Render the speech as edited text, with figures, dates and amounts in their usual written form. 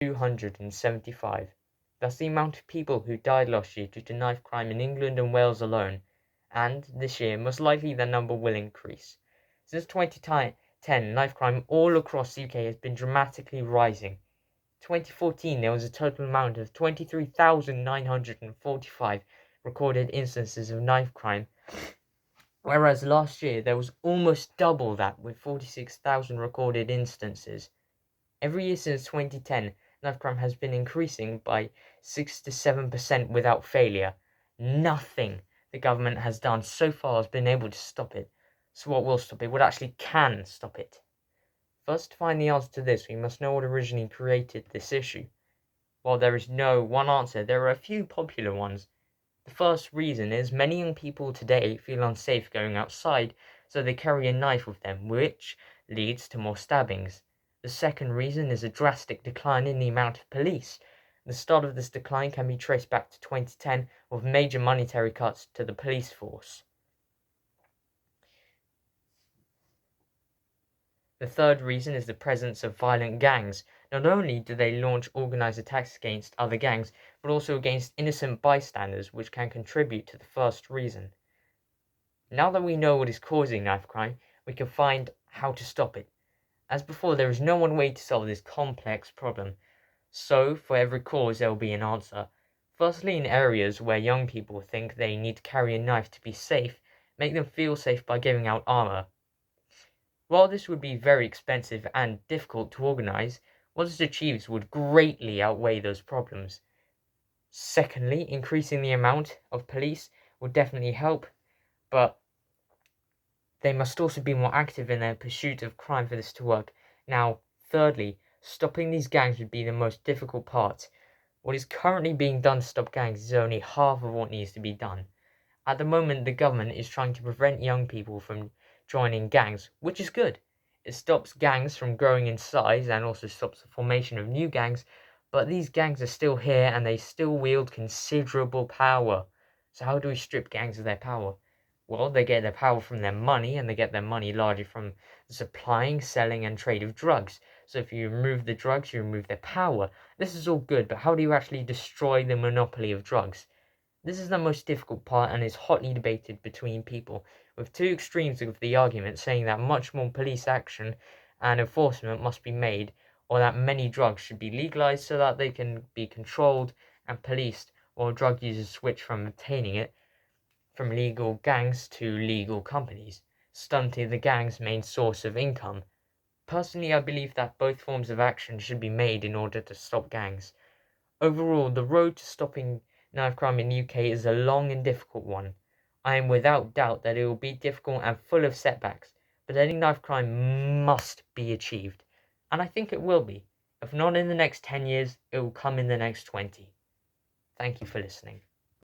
275. That's the amount of people who died last year due to knife crime in England and Wales alone, and this year most likely the number will increase. Since 2010, knife crime all across the UK has been dramatically rising. 2014 there was a total amount of 23,945 recorded instances of knife crime, whereas last year there was almost double that with 46,000 recorded instances. Every year since 2010, knife crime has been increasing by 6 to 7% without failure. Nothing the government has done so far has been able to stop it. So what will stop it? What actually can stop it? First, to find the answer to this, we must know what originally created this issue. While there is no one answer, there are a few popular ones. The first reason is many young people today feel unsafe going outside, so they carry a knife with them, which leads to more stabbings. The second reason is a drastic decline in the amount of police. The start of this decline can be traced back to 2010 with major monetary cuts to the police force. The third reason is the presence of violent gangs. Not only do they launch organized attacks against other gangs, but also against innocent bystanders, which can contribute to the first reason. Now that we know what is causing knife crime, we can find how to stop it. As before, there is no one way to solve this complex problem. So, for every cause there will be an answer. Firstly, in areas where young people think they need to carry a knife to be safe, make them feel safe by giving out armor. While this would be very expensive and difficult to organize, what it achieves would greatly outweigh those problems. Secondly, increasing the amount of police would definitely help, but they must also be more active in their pursuit of crime for this to work. Now, thirdly, stopping these gangs would be the most difficult part. What is currently being done to stop gangs is only half of what needs to be done. At the moment, the government is trying to prevent young people from joining gangs, which is good. It stops gangs from growing in size and also stops the formation of new gangs, but these gangs are still here and they still wield considerable power. So how do we strip gangs of their power? Well, they get their power from their money, and they get their money largely from the supplying, selling, and trade of drugs. So if you remove the drugs, you remove their power. This is all good, but how do you actually destroy the monopoly of drugs? This is the most difficult part and is hotly debated between people, with two extremes of the argument saying that much more police action and enforcement must be made, or that many drugs should be legalized so that they can be controlled and policed, while drug users switch from obtaining it from legal gangs to legal companies, stunting the gang's main source of income. Personally, I believe that both forms of action should be made in order to stop gangs. Overall, the road to stopping knife crime in the UK is a long and difficult one. I am without doubt that it will be difficult and full of setbacks, but ending knife crime must be achieved. And I think it will be. If not in the next 10 years, it will come in the next 20. Thank you for listening.